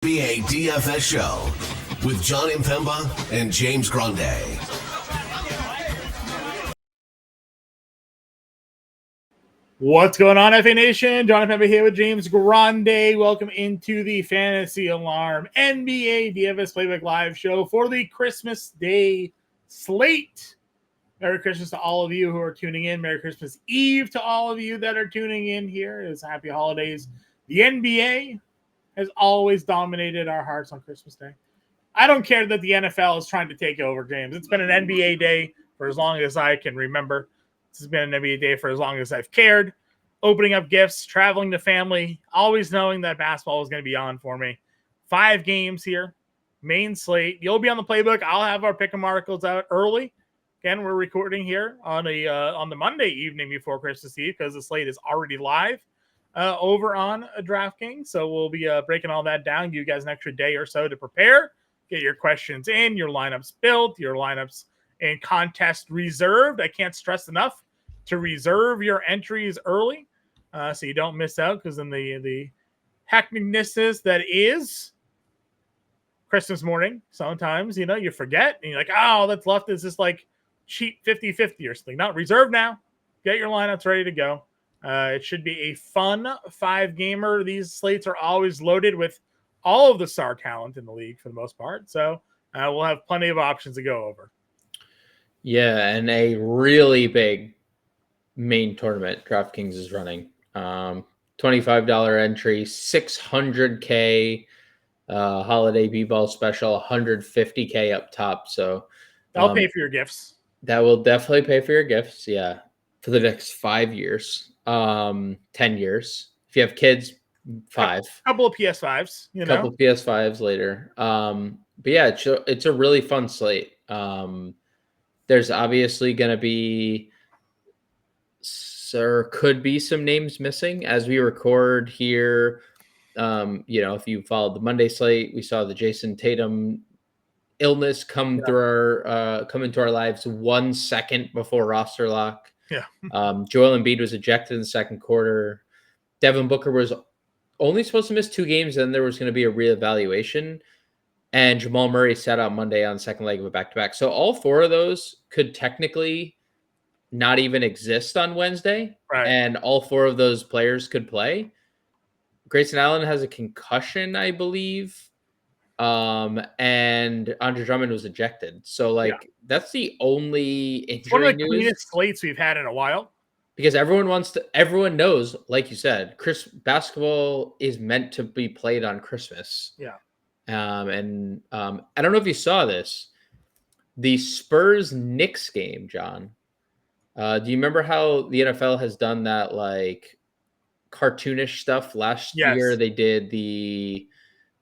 NBA DFS show with John Impemba and James Grande. What's going on, FA Nation? John Impemba here with James Grande. Welcome into the Fantasy Alarm NBA DFS Playbook Live show for the Christmas Day slate. Merry Christmas to all of you who are tuning in. Merry Christmas Eve to all of you that are tuning in here. It's happy holidays. The NBA has always dominated our hearts on Christmas Day. I don't care that the NFL is trying to take over, James. It's been an NBA day for as long as I can remember. This has been an NBA day for as long as I've cared. Opening up gifts, traveling to family, always knowing that basketball was going to be on for me. 5 games here, main slate. You'll be on the playbook. I'll have our pick 'em articles out early. Again, we're recording here on the Monday evening before Christmas Eve because the slate is already live over on DraftKings. So we'll be breaking all that down. Give you guys an extra day or so to prepare. Get your questions in, your lineups built, your lineups and contest reserved. I can't stress enough to reserve your entries early so you don't miss out, because in the hecticness that is Christmas morning, sometimes, you forget and you're like, oh, that's left is just like cheap 50-50 or something. Not reserved now. Get your lineups ready to go. It should be a fun 5-gamer. These slates are always loaded with all of the star talent in the league for the most part. So we'll have plenty of options to go over. Yeah, and a really big main tournament DraftKings is running. $25 entry, $600K holiday B-ball special, $150K up top. So I'll pay for your gifts. That will definitely pay for your gifts, yeah, for the next 5 years, 10 years. If you have kids, 5. A couple of PS5s, couple of PS5s later. But yeah, it's a really fun slate. There's obviously going to be, could be some names missing as we record here. If you followed the Monday slate, we saw the Jason Tatum illness come into our lives 1 second before roster lock. Yeah. Joel Embiid was ejected in the second quarter. Devin Booker was only supposed to miss 2 games, then there was going to be a reevaluation. And Jamal Murray sat out Monday on the second leg of a back-to-back. So all 4 of those could technically not even exist on Wednesday. Right. And all 4 of those players could play. Grayson Allen has a concussion, I believe. And Andre Drummond was ejected. So, that's the only injury one of the news. Cleanest slates we've had in a while. Because everyone knows, like you said, basketball is meant to be played on Christmas. Yeah. I don't know if you saw this. The Spurs-Knicks game, John. Do you remember how the NFL has done that, cartoonish stuff? Last year they did the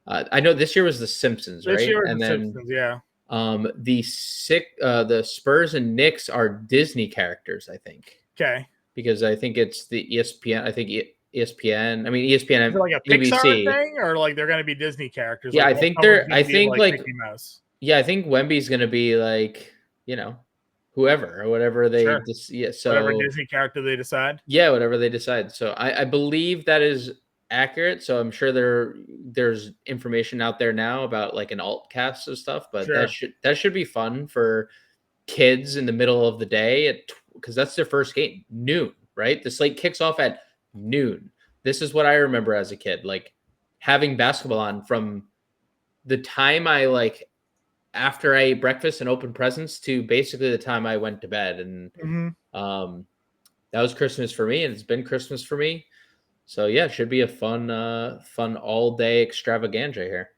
I know this year was the Simpsons, right? This year was the Simpsons, yeah. The Spurs and Knicks are Disney characters, I think. Okay. Because I think it's the ESPN. I think ESPN. I mean, ESPN. Is it like a Pixar thing, or they're going to be Disney characters? Yeah, I think they're. I think Mickey Mouse. Yeah, I think Wemby's going to be whoever or whatever they. Sure. So whatever Disney character they decide. Yeah, whatever they decide. So I believe that is accurate. So I'm sure there's information out there now about an alt cast of stuff, but sure. that should be fun for kids in the middle of the day because that's their first game, noon, right? The slate kicks off at noon. This is what I remember as a kid, having basketball on from the time I after I ate breakfast and opened presents to basically the time I went to bed. And that was Christmas for me, and it's been Christmas for me. So yeah, it should be a fun all day extravaganza here.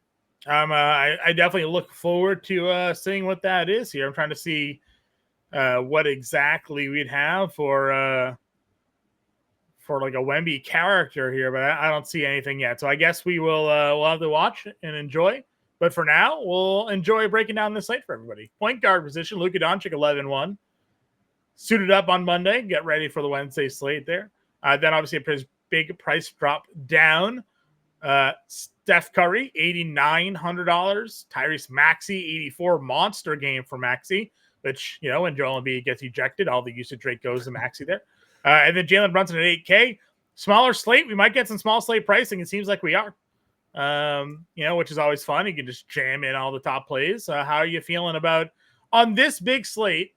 I definitely look forward to seeing what that is here. I'm trying to see what exactly we'd have for a Wemby character here, but I don't see anything yet. So I guess we'll have to watch and enjoy. But for now, we'll enjoy breaking down this slate for everybody. Point guard position: Luka Doncic 11-1, suited up on Monday. Get ready for the Wednesday slate there. Then obviously a big price drop down. Steph Curry, $8,900. Tyrese Maxey, $84. Monster game for Maxey, which, when Joel Embiid gets ejected, all the usage rate goes to Maxey there. And then Jalen Brunson at $8K. Smaller slate. We might get some small slate pricing. It seems like we are. Which is always fun. You can just jam in all the top plays. How are you feeling about on this big slate?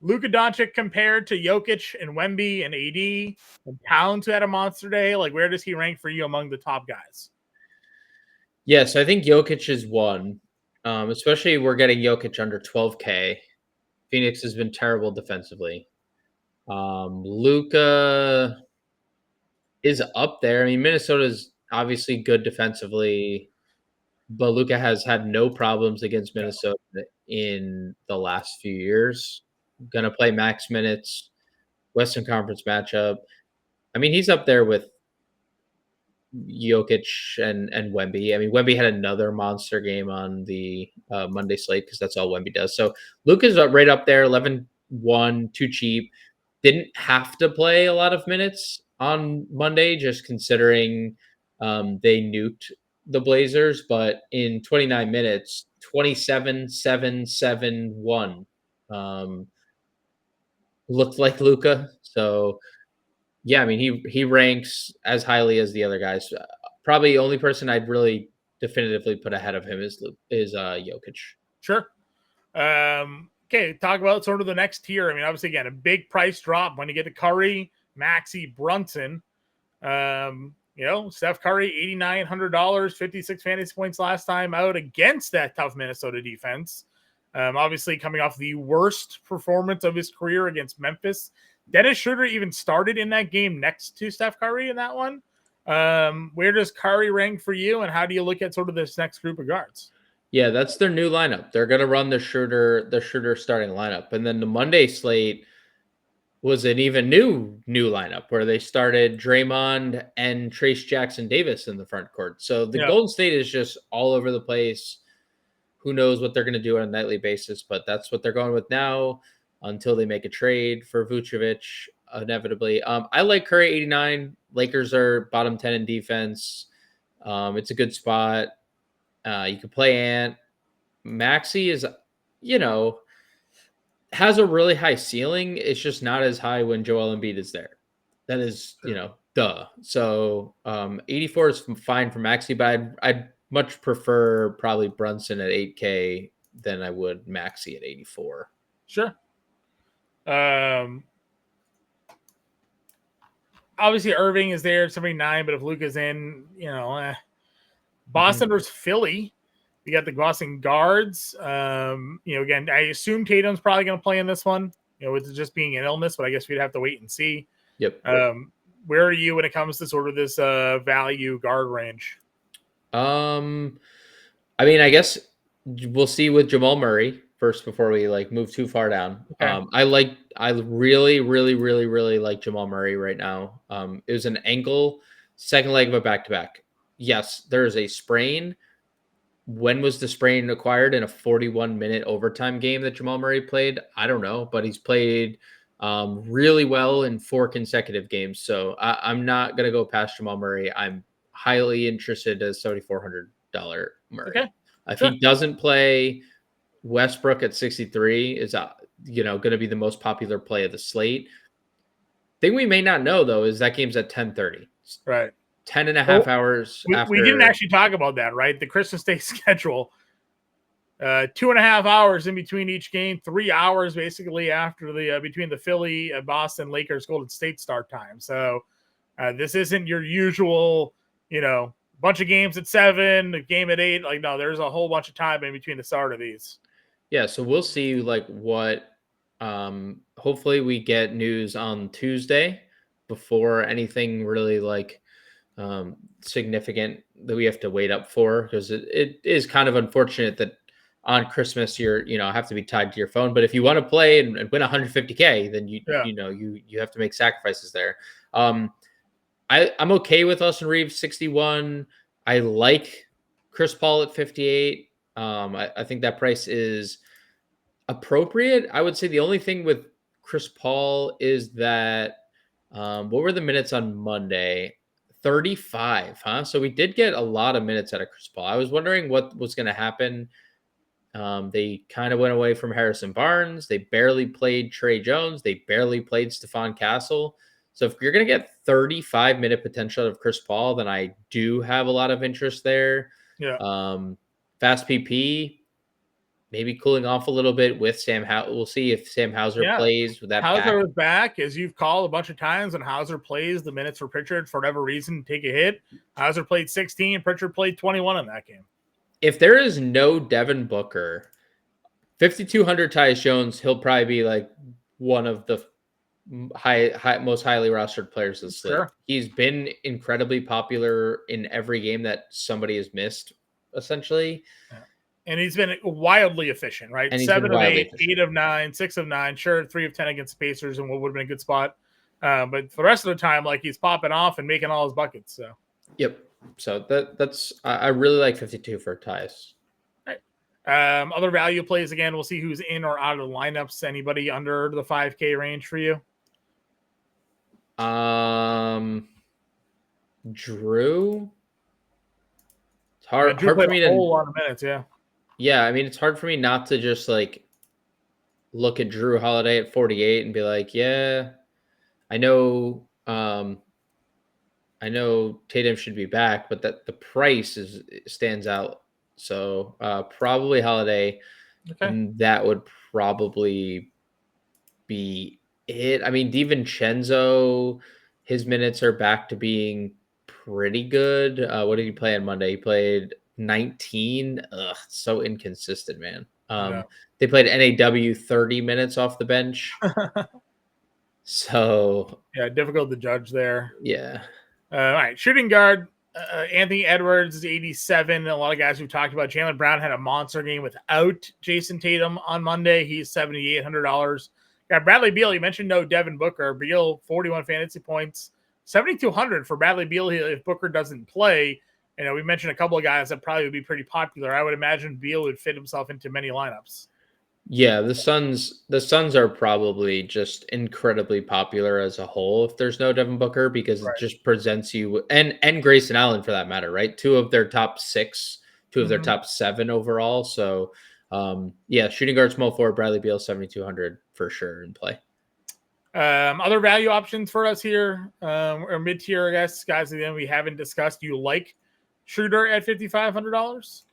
Luka Doncic compared to Jokic and Wemby and AD and Towns, who had a monster day. Like, where does he rank for you among the top guys? Yes, I think Jokic is one. Especially we're getting Jokic under 12K. Phoenix has been terrible defensively. Luka is up there. I mean, Minnesota's obviously good defensively, but Luka has had no problems against Minnesota in the last few years. Gonna play max minutes, Western Conference matchup. I mean, he's up there with Jokic and Wemby. I mean, Wemby had another monster game on the Monday slate because that's all Wemby does. So Luka's right up there, 11-1, too cheap. Didn't have to play a lot of minutes on Monday, just considering they nuked the Blazers. But in 29 minutes, 27, 7, 7, 1 looked like Luka. So yeah, I mean he ranks as highly as the other guys. Probably the only person I'd really definitively put ahead of him is Jokic. Sure. Okay, talk about sort of the next tier. I mean, obviously, again, a big price drop when you get to Curry, Maxey, Brunson. Steph Curry, $8,900, 56 fantasy points last time out against that tough Minnesota defense. Obviously, coming off the worst performance of his career against Memphis. Dennis Schroeder even started in that game next to Steph Curry in that one. Where does Curry rank for you, and how do you look at sort of this next group of guards? Yeah, that's their new lineup. They're going to run the Schroeder starting lineup, and then the Monday slate was an even new lineup where they started Draymond and Trace Jackson Davis in the front court. So the Golden State is just all over the place. Who knows what they're going to do on a nightly basis, but that's what they're going with now until they make a trade for Vucevic, inevitably. I like Curry 89. Lakers are bottom 10 in defense. It's a good spot. You can play Ant. Maxey is, has a really high ceiling. It's just not as high when Joel Embiid is there. That is, duh. So 84 is fine for Maxey, but I'd much prefer probably Brunson at 8K than I would Maxey at 84. Sure. Obviously Irving is there at 79, but if Luka's in, Boston versus Philly. You got the Boston guards. Again, I assume Tatum's probably going to play in this one, with it just being an illness, but I guess we'd have to wait and see. Yep. Where are you when it comes to sort of this value guard range? I mean, I guess we'll see with Jamal Murray first before we move too far down. Okay. I really, really, really, really like Jamal Murray right now. It was an ankle, second leg of a back-to-back. Yes, there is a sprain. When was the sprain acquired? In a 41-minute overtime game that Jamal Murray played? I don't know, but he's played really well in 4 consecutive games. So I'm not going to go past Jamal Murray. I'm highly interested as $7,400 Murray. Okay. If he doesn't play, Westbrook at 63 is going to be the most popular play of the slate. Thing we may not know, though, is that game's at 10:30. Right. 10 and a half hours after. We didn't actually talk about that, right? The Christmas Day schedule. 2.5 hours in between each game, 3 hours basically after the between the Philly, Boston, Lakers, Golden State start time. So this isn't your usual, bunch of games at 7, a game at 8. No, there's a whole bunch of time in between the start of these. Yeah, so we'll see what hopefully we get news on Tuesday before anything really significant that we have to wait up for, because it is kind of unfortunate that on Christmas you're have to be tied to your phone. But if you want to play and win 150K, then you have to make sacrifices there. I'm okay with Austin Reeves 61. I like Chris Paul at 58. I think that price is appropriate. I would say the only thing with Chris Paul is that what were the minutes on Monday? 35, huh? So we did get a lot of minutes out of Chris Paul. I was wondering what was going to happen. They kind of went away from Harrison Barnes. They barely played Trey Jones. They barely played Stephon Castle. So if you're going to get 35-minute potential out of Chris Paul, then I do have a lot of interest there. Yeah. Fast PP, maybe cooling off a little bit with Sam Hauser. We'll see if Sam Hauser plays with that Hauser back. is back, as you've called a bunch of times. When Hauser plays, the minutes for Pritchard, for whatever reason, take a hit. Hauser played 16. Pritchard played 21 in that game. If there is no Devin Booker, 5,200 Tyus Jones, he'll probably be like one of the most highly rostered players this slate. Sure. He's been incredibly popular in every game that somebody has missed, essentially. Yeah. And he's been wildly efficient, right? And 7 of 8, efficient. 8 of 9, 6 of 9, sure, 3 of 10 against the Pacers and what would have been a good spot. But for the rest of the time, like, he's popping off and making all his buckets. So yep. So that's I really like 52 for Tyus. Other value plays, again, we'll see who's in or out of the lineups. Anybody under the 5K range for you? Drew. It's hard Drew for me to. A whole lot of minutes, yeah. Yeah, I mean, it's hard for me not to just like look at Drew Holiday at 48 and be like, yeah, I know Tatum should be back, but that the price stands out. So probably Holiday. Okay. And that would probably be it. I mean, DiVincenzo, his minutes are back to being pretty good. What did he play on Monday? He played 19. Ugh, so inconsistent, man. They played NAW 30 minutes off the bench. So yeah, difficult to judge there. Yeah. All right, shooting guard. Anthony Edwards is 87. A lot of guys we've talked about. Jaylen Brown had a monster game without Jason Tatum on Monday. He's $7,800. Got Bradley Beal. You mentioned no Devin Booker. Beal, 41 fantasy points. 7,200 for Bradley Beal if Booker doesn't play. You know, we mentioned a couple of guys that probably would be pretty popular. I would imagine Beal would fit himself into many lineups. Yeah, the Suns are probably just incredibly popular as a whole if there's no Devin Booker, because it just presents you and Grayson Allen for that matter, right? Two of their top 6, two of their top 7 overall. So yeah, shooting guard, small forward, Bradley Beal, 7,200 for sure in play. Other value options for us here, or mid-tier, I guess, guys that we haven't discussed. You like Schroeder at $5,500?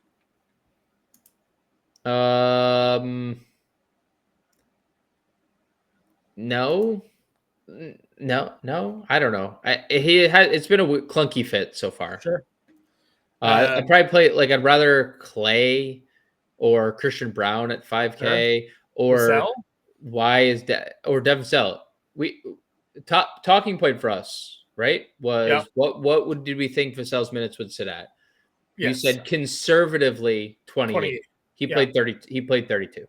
No, I don't know. It's been a clunky fit so far. Sure. I'd probably play, like, I'd rather Clay or Christian Brown at 5K, or Devin Sell. Talking point for us, right, was what did we think Vassell's minutes would sit at? Yes. You said conservatively 28. He played 30. He played 32.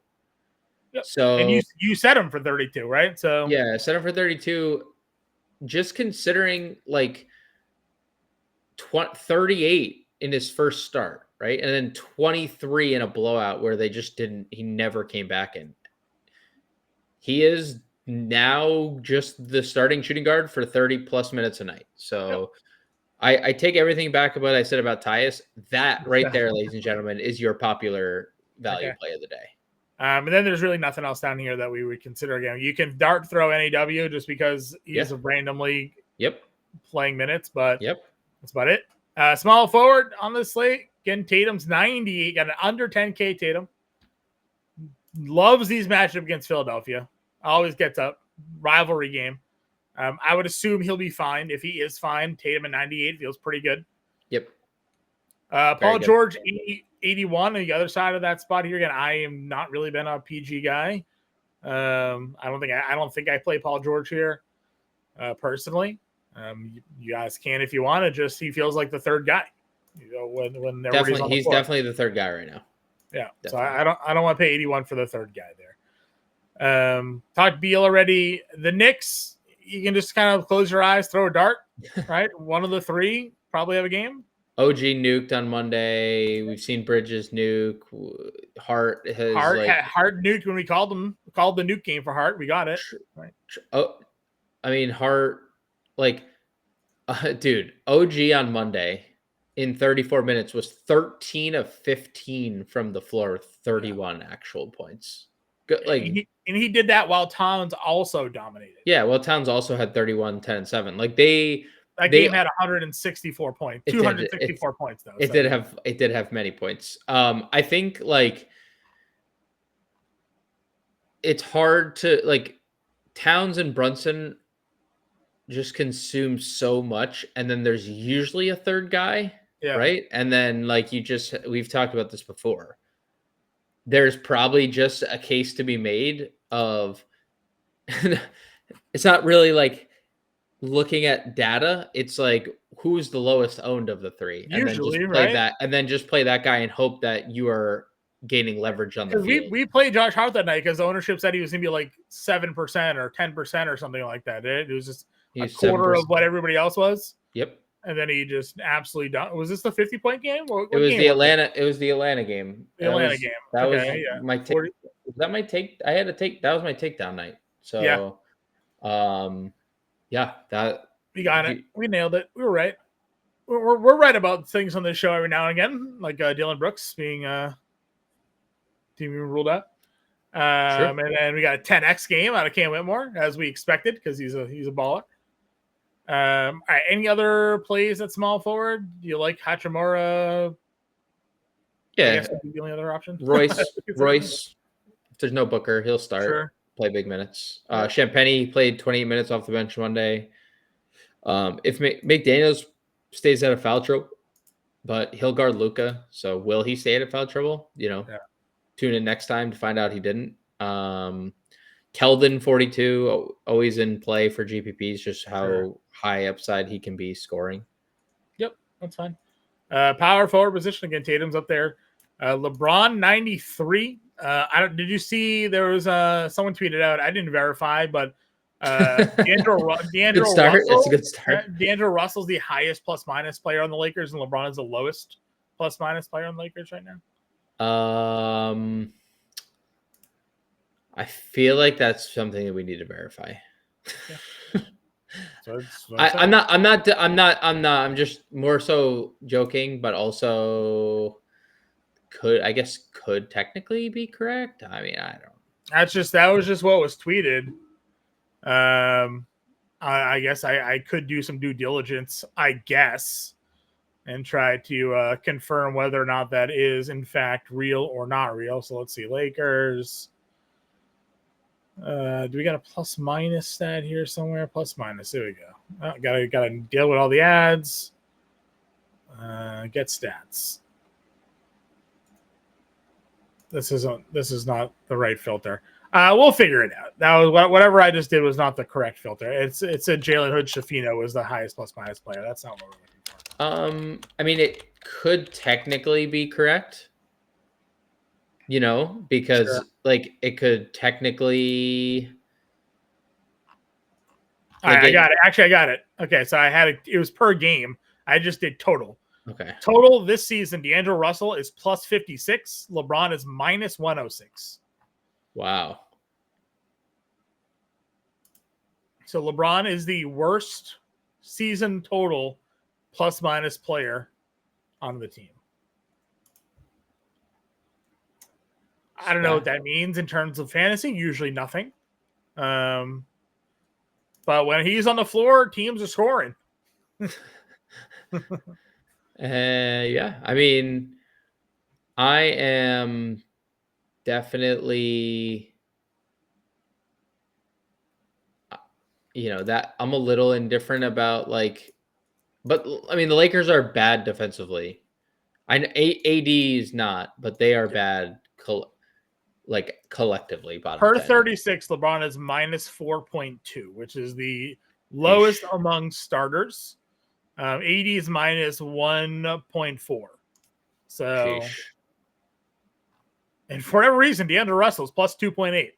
Yep. So, and you set him for 32, right? So yeah, set him for 32. Just considering like 38 in his first start, right, and then 23 in a blowout where he never came back in. He is now just the starting shooting guard for 30 plus minutes a night. So I take everything back about what I said about Tyus. That right there, ladies and gentlemen, is your popular value play of the day. And then there's really nothing else down here that we would consider. Again, you can dart throw NAW just because he's randomly playing minutes, but that's about it. Small forward on the slate. Again, Tatum's 90. Got an under 10K Tatum. Loves these matchups against Philadelphia. Always gets up. Rivalry game. I would assume he'll be fine. If he is fine, Tatum at 98 feels pretty good. Yep. Paul George, 81 on the other side of that spot here. Again, I am not really been a PG guy. I don't think I play Paul George here personally. You guys can if you want to. Just he feels like the third guy. You know, when he's definitely the third guy right now. Yeah. Definitely. So I don't want to pay 81 for the third guy there. Talked Beal already. The Knicks, you can just kind of close your eyes, throw a dart, right? One of the three probably have a game. OG nuked on Monday. We've seen Bridges nuke. Hart nuked when we called the nuke game for Hart. We got it. Right. I mean, Hart, dude, OG on Monday in 34 minutes was 13 of 15 from the floor, 31 actual points. he did that while Towns also dominated. Yeah, well, Towns also had 31, 10, and 7. Like that game had 164 points, 264 points though. It did have many points. I think like it's hard to like Towns and Brunson just consume so much, and then there's usually a third guy, right? And then like we've talked about this before. There's probably just a case to be made of it's not really like looking at data. It's like who's the lowest owned of the three, and usually, then just play that, and then just play that guy and hope that you are gaining leverage on the field. We played Josh Hart that night because the ownership said he was going to be like 7% or 10% or something like that. It was just a quarter 7%. Of what everybody else was. Yep. And then he just absolutely done. Was this the 50-point game? It was the Atlanta game. The Atlanta game. That was my take. Was that my take? I had to take. That was my takedown night. So, that we got it. We nailed it. We were right. We're right about things on this show every now and again, like Dylan Brooks being team ruled out. Sure. And then we got a 10x game out of Cam Whitmore, as we expected, because he's a baller. All right, any other plays at small forward? Do you like Hachimura? Yeah, I guess that'd be the only other option. Royce. If there's no Booker, he'll start. Sure. Play big minutes. Champagny played 28 minutes off the bench one day. If McDaniels stays out of foul trouble, but he'll guard Luka, so will he stay out of foul trouble? Tune in next time to find out he didn't. Keldon 42, always in play for GPPs, just how high upside he can be scoring. Yep, that's fine. Power forward position again, Tatum's up there. LeBron 93. Did you see there was someone tweeted out? I didn't verify, but D'Angelo Russell. It's a good start. D'Angelo Russell's the highest plus minus player on the Lakers, and LeBron is the lowest plus minus player on the Lakers right now. I feel like that's something that we need to verify. Yeah. I'm just more so joking, but also could technically be correct. I mean, I don't. That was just what was tweeted. I guess I could do some due diligence, I guess, and try to confirm whether or not that is in fact real or not real. So let's see, Lakers. Do we got a plus minus stat here somewhere? Plus minus. There we go. Gotta deal with all the ads. Get stats. This is not the right filter. We'll figure it out. That was whatever I just did was not the correct filter. It said Jalen Hood-Schifino was the highest plus minus player. That's not what we're looking for. I mean, it could technically be correct. Because like it could technically. I got it. Actually, I got it. Okay, so I had it. It was per game. I just did total. Okay. Total this season, D'Angelo Russell is plus 56. LeBron is minus 106. Wow. So LeBron is the worst season total plus minus player on the team. I don't know what that means in terms of fantasy. Usually nothing. But when he's on the floor, teams are scoring. Yeah. I mean, I am definitely, that I'm a little indifferent about but I mean, the Lakers are bad defensively. AD is not, but they are bad. Collectively, bottom per 10. 36, LeBron is minus 4.2, which is the lowest among starters. AD is minus 1.4. So, and for whatever reason, D'Angelo Russell's plus 2.8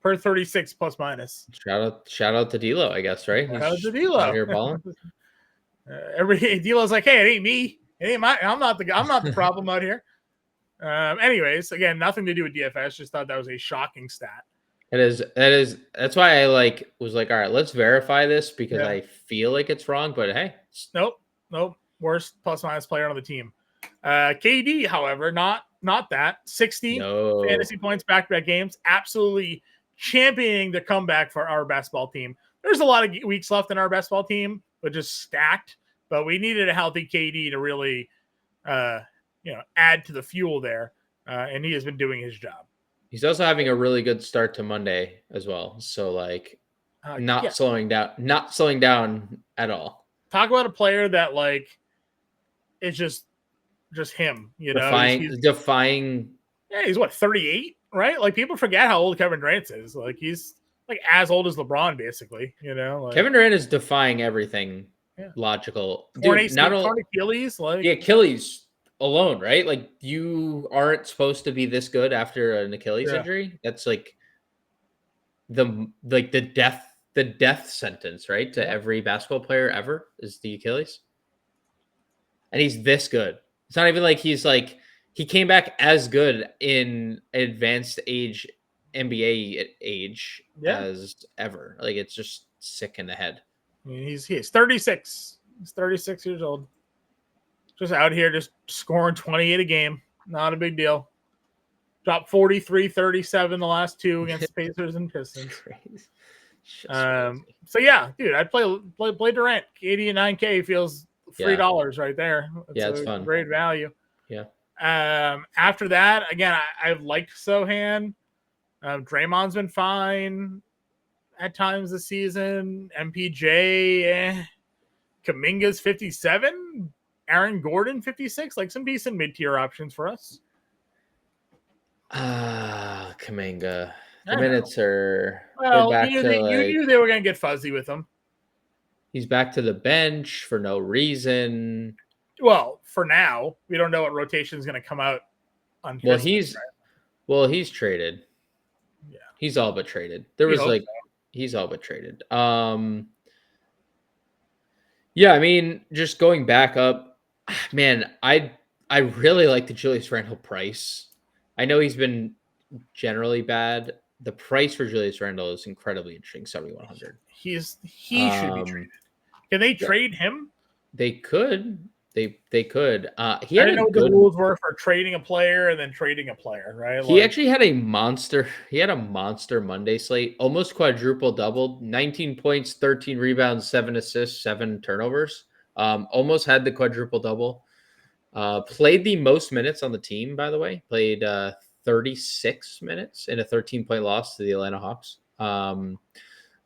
per 36 plus minus. Shout out to D'Lo, I guess, right? Shout out to D'Lo. Here balling. D'Lo's like, hey, it ain't me. It ain't I'm not the problem out here. Anyways, again, nothing to do with DFS. Just thought that was a shocking stat. It is. That's why I was like, all right, let's verify this because I feel like it's wrong. But hey, nope. Worst plus minus player on the team. KD, however, not not that. 60 No. fantasy points back-to-back games. Absolutely championing the comeback for our basketball team. There's a lot of weeks left in our basketball team, but just stacked. But we needed a healthy KD to really, add to the fuel there. And he has been doing his job. He's also having a really good start to Monday as well. So like not slowing down at all. Talk about a player that like is just him, defying. Yeah, he's what, 38, right? Like people forget how old Kevin Durant is. Like he's like as old as LeBron, basically. Like, Kevin Durant is defying everything logical. Dude, not only Achilles, like the Achilles alone, right? Like you aren't supposed to be this good after an Achilles injury. That's like the death sentence, right? To every basketball player ever is the Achilles. And he's this good. It's not even like he came back as good in advanced age NBA age as ever. Like it's just sick in the head. I mean, he's 36. He's 36 years old. Just out here just scoring 28 a game. Not a big deal. Dropped 43, 37 the last two against Pacers and Pistons. So yeah, dude, I'd play Durant. 80 and 9K feels $3 right there. It's fun. Great value. Yeah. After that, again, I've liked Sohan. Draymond's been fine at times this season. MPJ, Kuminga's 57. Aaron Gordon 56. Like some decent mid-tier options for us. Kuminga. The minutes are you knew they were going to get fuzzy with him. He's back to the bench for no reason. Well, for now, we don't know what rotation is going to come out on. He's traded. Yeah, he's all but traded. He's all but traded. Yeah, I mean, just going back up, man, I really like the Julius Randle price. I know he's been generally bad. The price for Julius Randle is incredibly interesting, 7,100. He should be traded. Can they trade him? They could. They could. I didn't know what the rules were for trading a player and then trading a player, right? He actually had a monster. He had a monster Monday slate, almost quadruple doubled, 19 points, 13 rebounds, 7 assists, 7 turnovers. Almost had the quadruple double. Played the most minutes on the team, by the way. Played 36 minutes in a 13-point loss to the Atlanta Hawks.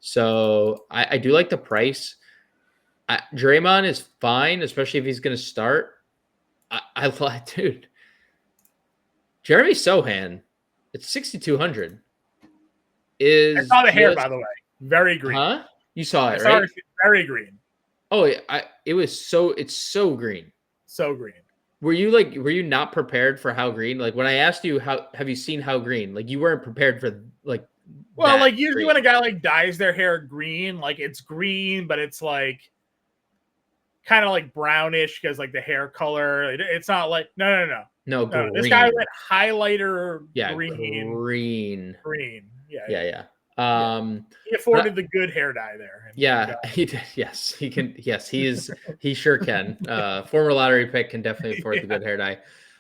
So I do like the price. Draymond is fine, especially if he's going to start. I like, dude. Jeremy Sohan, it's 6,200. I saw the hair, by the way. Very green. Huh? You saw it, right? Very green. Oh, it's so green. So green. Were you not prepared for how green? Like when I asked you have you seen how green? Like you weren't prepared for like. Well, like usually when a guy like dyes their hair green, like it's green, but it's like kind of like brownish because like the hair color. It's not like no. Green. This guy went highlighter green. Yeah. He afforded the good hair dye there. He did. Yes, he can. Yes, he sure can. Former lottery pick can definitely afford the good hair dye.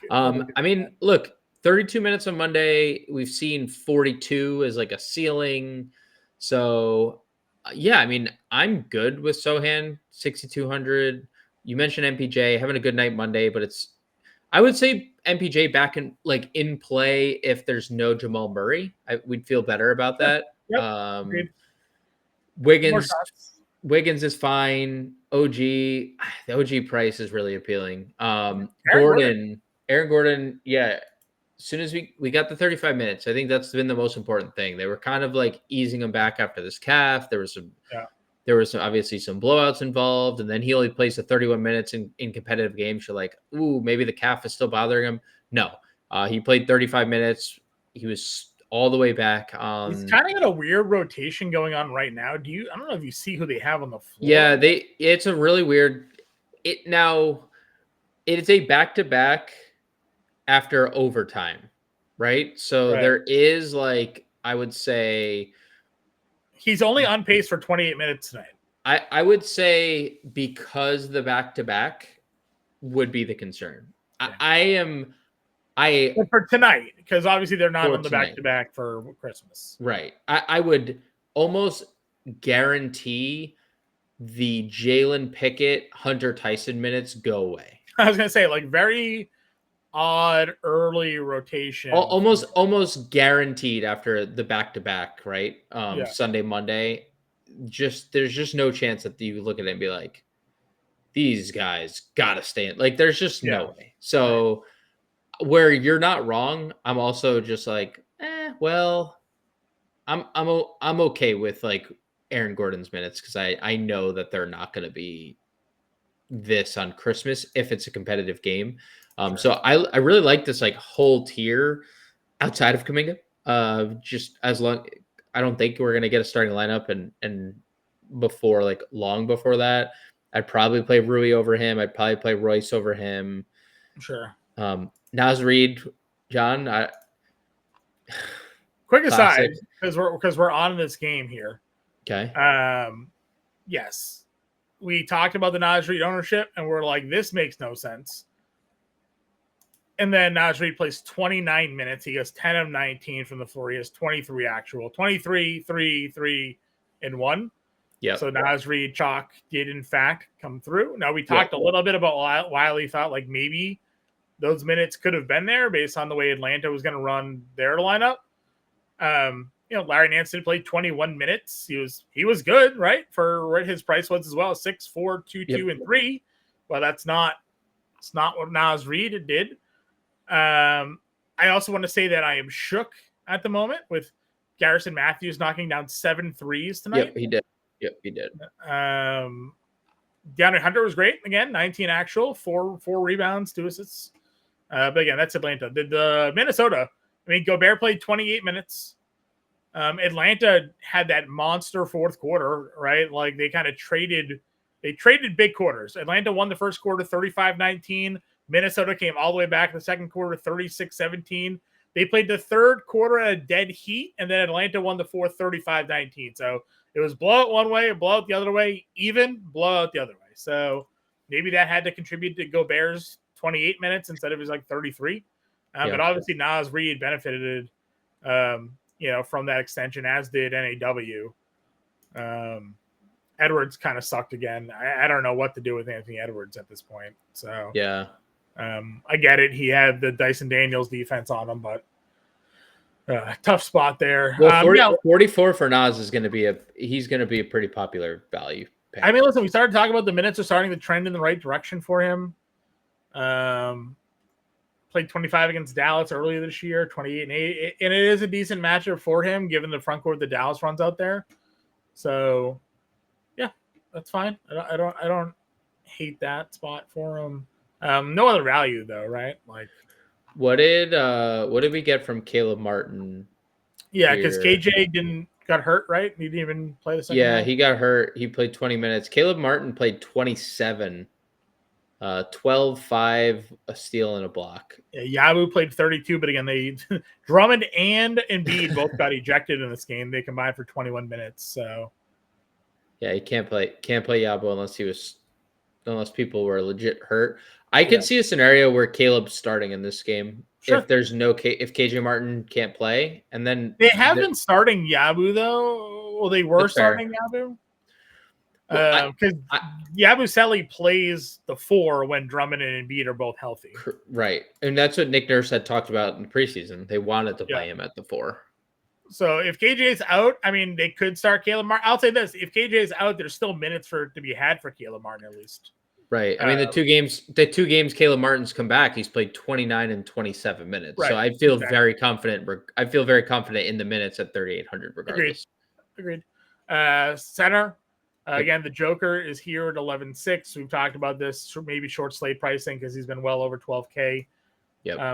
I mean, look, 32 minutes on Monday. We've seen 42 as like a ceiling. So, I mean, I'm good with Sohan, 6,200. You mentioned MPJ having a good night Monday, but I would say MPJ back in play if there's no Jamal Murray. We'd feel better about that. Yep. Wiggins is fine. The OG price is really appealing. Aaron Gordon, yeah. As soon as we got the 35 minutes, I think that's been the most important thing. They were kind of like easing him back after this calf. There was obviously some blowouts involved, and then he only plays the 31 minutes in competitive games. You're like, ooh, maybe the calf is still bothering him. No, he played 35 minutes. He was all the way back. He's kind of got a weird rotation going on right now. I don't know if you see who they have on the floor. Yeah, it's a really weird. It's a back-to-back after overtime, right? So there is I would say he's only on pace for 28 minutes tonight. I would say because the back-to-back would be the concern. Yeah. But for tonight, because obviously they're not For on the tonight. back-to-back for Christmas. Right. I would almost guarantee the Jalen Pickett, Hunter Tyson minutes go away. I was gonna say, like, very odd early rotation. Almost guaranteed after the back-to-back, right? Yeah. Sunday, Monday. There's just no chance that you look at it and be like, these guys gotta stay in. Like, there's just no way. So where you're not wrong, I'm also just like, well, I'm okay with like Aaron Gordon's minutes because I know that they're not going to be this on Christmas if it's a competitive game. So I really like this like whole tier outside of Kuminga. Just as long, I don't think we're gonna get a starting lineup and before like long before that, I'd probably play Rui over him. I'd probably play Royce over him. Sure. Naz Reid, John. Quick aside, because we're on this game here. Okay. Yes, we talked about the Naz Reid ownership, and we're like, this makes no sense. And then Naz Reid plays 29 minutes. He goes 10 of 19 from the floor. He has 23 actual, 23, 3, 3, and 1. Yeah. So Naz Reid chalk did, in fact, come through. Now, we talked a little bit about Wiley thought like maybe those minutes could have been there based on the way Atlanta was going to run their lineup. Larry Nance played 21 minutes. He was good, right? For what his price was as well, 6, 4, 2, 2, and 3. Well, it's not what Naz Reid did. I also want to say that I am shook at the moment with Garrison Matthews knocking down 7 threes tonight. Yep, he did. DeAndre Hunter was great again, 19 actual, 4 rebounds, 2 assists. But again, that's Atlanta. The Minnesota, Gobert played 28 minutes. Atlanta had that monster fourth quarter, right? Like they kind of traded big quarters. Atlanta won the first quarter 35-19. Minnesota came all the way back in the second quarter 36-17. They played the third quarter at a dead heat, and then Atlanta won the fourth 35-19. So it was blowout one way, blowout the other way, even blowout the other way. So maybe that had to contribute to Gobert's 28 minutes instead of his like 33. But obviously Naz Reid benefited, from that extension, as did NAW. Edwards kind of sucked again. I don't know what to do with Anthony Edwards at this point. So I get it. He had the Dyson Daniels defense on him, but tough spot there. Well, 44 for Naz is going to be he's going to be a pretty popular value pick. Listen, we started talking about the minutes are starting to trend in the right direction for him. Played 25 against Dallas earlier this year, 28 and 8, and it is a decent matchup for him given the front court the Dallas runs out there. So, yeah, that's fine. I don't hate that spot for him. No other value though, right? Like, what did we get from Caleb Martin? Yeah, because KJ got hurt, right? He didn't even play the second. Yeah, he got hurt. He played 20 minutes. Caleb Martin played 27. 12, 5, a steal and a block. Yeah, Yabu played 32, but again, Drummond and Embiid both got ejected in this game. They combined for 21 minutes. So yeah, he can't play Yabu unless people were legit hurt. I could see a scenario where Caleb's starting in this game. Sure. If there's if KJ Martin can't play, and then they have been starting Yabu though. Well, they were starting Yabu. Because Yabusele plays the 4 when Drummond and Embiid are both healthy. Right. And that's what Nick Nurse had talked about in the preseason. They wanted to play him at the 4. So if KJ's out, they could start Caleb Martin. I'll say this. If KJ's out, there's still minutes to be had for Caleb Martin at least. Right. The two games Caleb Martin's come back, he's played 29 and 27 minutes. Right. So I feel very confident. I feel very confident in the minutes at 3,800 regardless. Agreed. Center. Again, the Joker is here at 11.6. We've talked about this, maybe short slate pricing because he's been well over 12K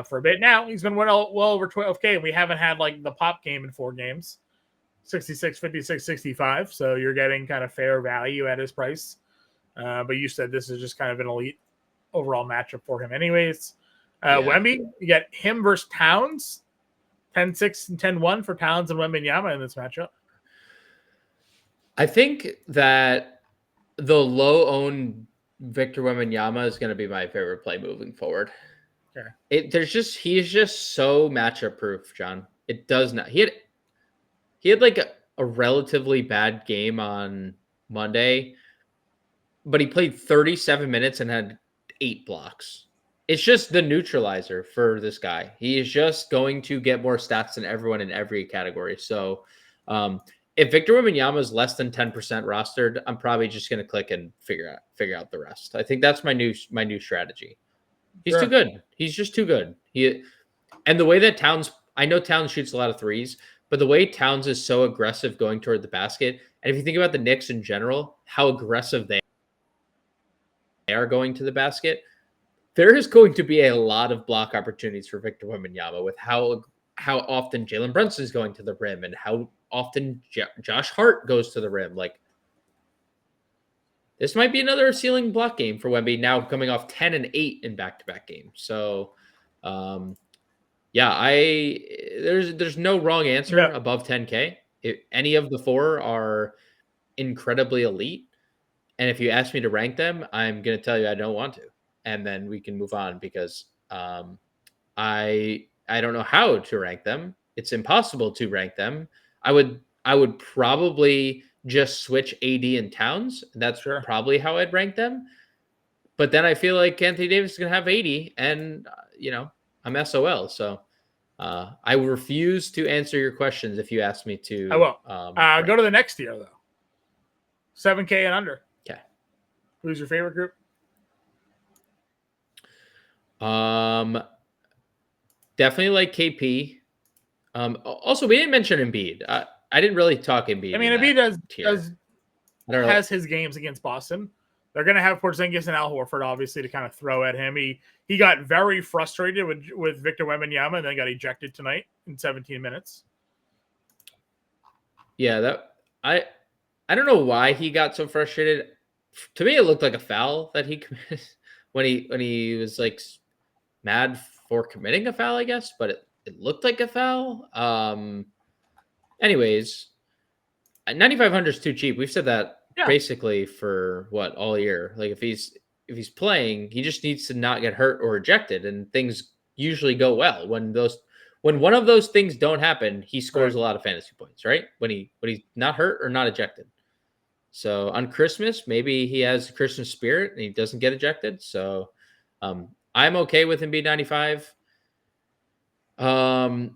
for a bit now. He's been well over 12K, and we haven't had like the pop game in 4 games, 66, 56, 65. So you're getting kind of fair value at his price. But you said this is just kind of an elite overall matchup for him anyways. Wemby, you get him versus Towns, 10-6 and 10-1 for Towns and Wembanyama in this matchup. I think that the low-owned Victor Wembanyama is going to be my favorite play moving forward. Okay. He's just so matchup proof, John. It does not. He had like a relatively bad game on Monday, but he played 37 minutes and had 8 blocks. It's just the neutralizer for this guy. He is just going to get more stats than everyone in every category. So, if Victor Wembanyama is less than 10% rostered, I'm probably just going to click and figure out the rest. I think that's my new strategy. He's too good. He's just too good. And the way that I know Towns shoots a lot of threes, but the way Towns is so aggressive going toward the basket, and if you think about the Knicks in general, how aggressive they are going to the basket, there is going to be a lot of block opportunities for Victor Wembanyama with how often Jalen Brunson is going to the rim and how often Josh Hart goes to the rim. Like, this might be another ceiling block game for Wemby, now coming off 10 and 8 in back-to-back games. So, yeah, there's no wrong answer above 10K. Any of the 4 are incredibly elite. And if you ask me to rank them, I'm going to tell you I don't want to. And then we can move on because I don't know how to rank them. It's impossible to rank them. I would probably just switch AD and Towns. That's probably how I'd rank them. But then I feel like Anthony Davis is going to have 80 and, I'm SOL. So I refuse to answer your questions if you ask me to. I will. Go to the next tier, though. 7K and under. Okay. Who's your favorite group? Definitely like KP. Also, we didn't mention Embiid. I didn't really talk Embiid. I mean, Embiid has his games against Boston. They're going to have Porzingis and Al Horford, obviously, to kind of throw at him. He got very frustrated with Victor Wembanyama and then got ejected tonight in 17 minutes. Yeah, I don't know why he got so frustrated. To me, it looked like a foul that he committed when he was like mad for committing a foul, I guess, but it looked like a foul. Anyways, 9,500 is too cheap. We've said that basically for all year. Like if he's playing, he just needs to not get hurt or ejected, and things usually go well. When one of those things don't happen, he scores a lot of fantasy points, right? When he's not hurt or not ejected. So on Christmas, maybe he has Christmas spirit and he doesn't get ejected. So I'm okay with him being 95. KP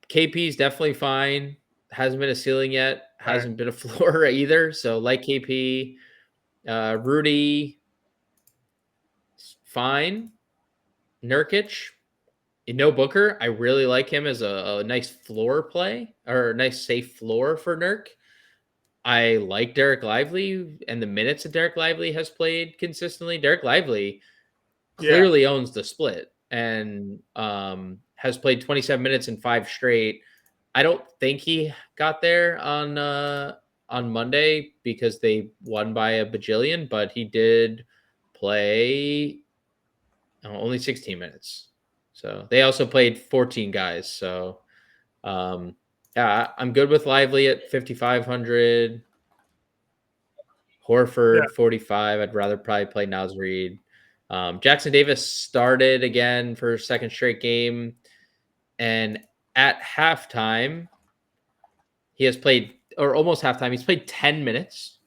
is definitely fine. Hasn't been a ceiling yet. Hasn't been a floor either. So like KP, Rudy, fine. Nurkic, Booker. I really like him as a nice floor play or a nice safe floor for Nurk. I like Derek Lively and the minutes that Derek Lively has played consistently. Derek Lively clearly owns the split and has played 27 minutes in 5 straight. I don't think he got there on Monday because they won by a bajillion, but he did play only 16 minutes. So they also played 14 guys. So I'm good with Lively at 5,500. Horford 45. I'd rather probably play Naz Reid. Jackson Davis started again for a second straight game, and at halftime, he has played, or almost halftime, he's played 10 minutes.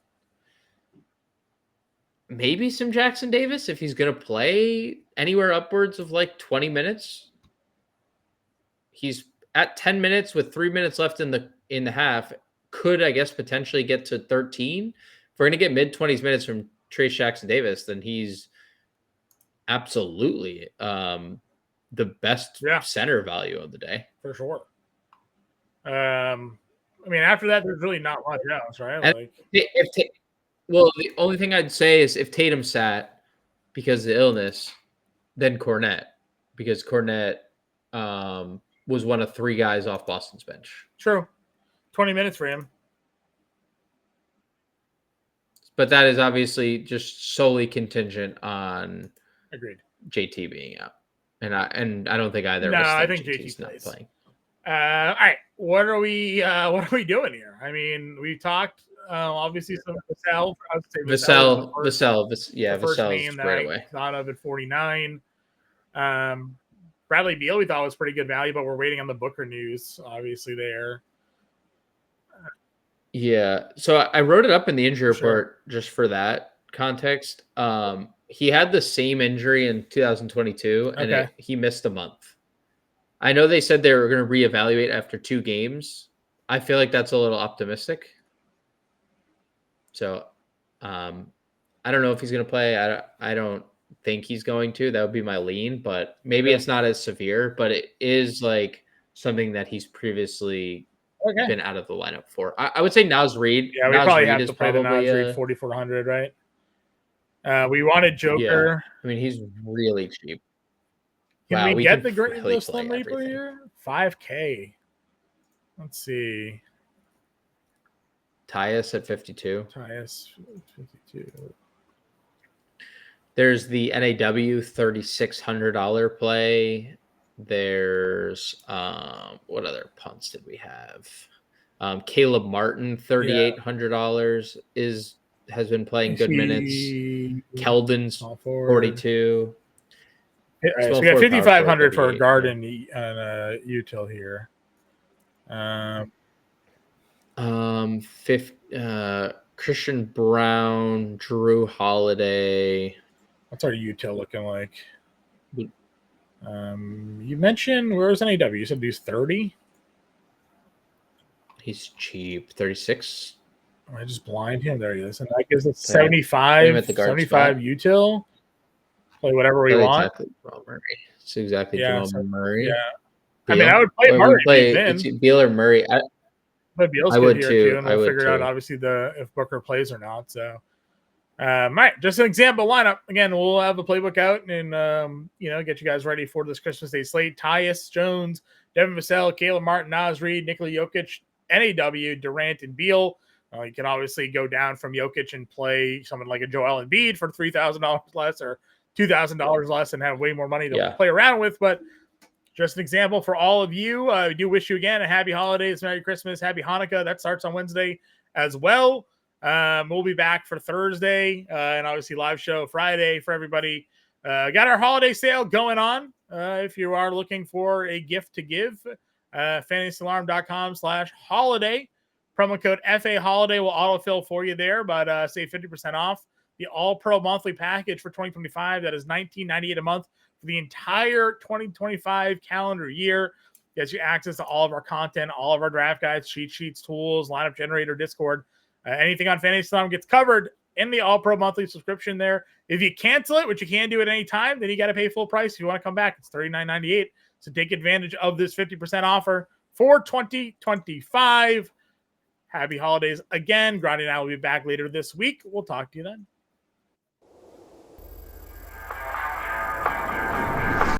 Maybe some Jackson Davis if he's going to play anywhere upwards of like 20 minutes. He's at 10 minutes with 3 minutes left in the half. Could, I guess, potentially get to 13. If we're going to get mid-20s minutes from Trace Jackson Davis, then he's absolutely the best center value of the day. For sure. I mean, after that, there's really not much else, right? The only thing I'd say is if Tatum sat because of the illness, then Cornette, because Cornette was one of 3 guys off Boston's bench. True. 20 minutes for him. But that is obviously just solely contingent on JT being out. And I don't think either of us I think JT's not playing. All right. What are we doing here? I mean, we talked obviously some Vassell. Vassell, yeah, Vassell's right away. Thought of at 49. Bradley Beal we thought was pretty good value, but we're waiting on the Booker news, obviously, there. Yeah. So I wrote it up in the injury report just for that context. He had the same injury in 2022, and he missed a month. I know they said they were going to reevaluate after 2 games. I feel like that's a little optimistic. So I don't know if he's going to play. I don't think he's going to. That would be my lean, but maybe it's not as severe, but it is like something that he's previously been out of the lineup for. I would say Naz Reid. Yeah, we probably have to play the Naz Reid 4,400, right? We wanted Joker. Yeah. I mean, he's really cheap. Can we get the Slim Reaper here? 5K. Let's see. Tyus at 52. Tyus 52. There's the NAW $3,600 play. There's what other punts did we have? Caleb Martin, $3,800 has been playing good minutes. Keldon's 42. Right, so we got 5,500 for a Garden util here. Christian Brown, Drew Holiday. What's our util looking like? You mentioned where's NAW? You said he's 30. He's cheap, 36. I just blind him. There he is, and that gives us 75. 75 util. Play whatever we want. Exactly, Jamal Murray. It's exactly Jamal Murray. Yeah, I mean, I would play Murray. It's Beal or Murray. But Beal's good here too, and we'll figure out obviously if Booker plays or not. So, right, just an example lineup. Again, we'll have a playbook out and get you guys ready for this Christmas Day slate. Tyus Jones, Devin Vassell, Caleb Martin, Naz Reid, Nikola Jokic, NAW, Durant, and Beal. You can obviously go down from Jokic and play someone like a Joel Embiid for $3,000 less or $2,000 less and have way more money to play around with. But just an example for all of you. I do wish you again a happy holidays, Merry Christmas, Happy Hanukkah. That starts on Wednesday as well. We'll be back for Thursday and obviously live show Friday for everybody. Got our holiday sale going on. If you are looking for a gift to give, fantasyalarm.com/holiday. Promo code FA Holiday will autofill for you there, but save 50% off the All-Pro monthly package for 2025. That is $19.98 a month for the entire 2025 calendar year. Gets you access to all of our content, all of our draft guides, cheat sheets, tools, lineup generator, Discord. Anything on Fantasy Alarm gets covered in the All-Pro monthly subscription there. If you cancel it, which you can do at any time, then you got to pay full price. If you want to come back, it's $39.98. So take advantage of this 50% offer for 2025. Happy holidays again. Grande and I will be back later this week. We'll talk to you then.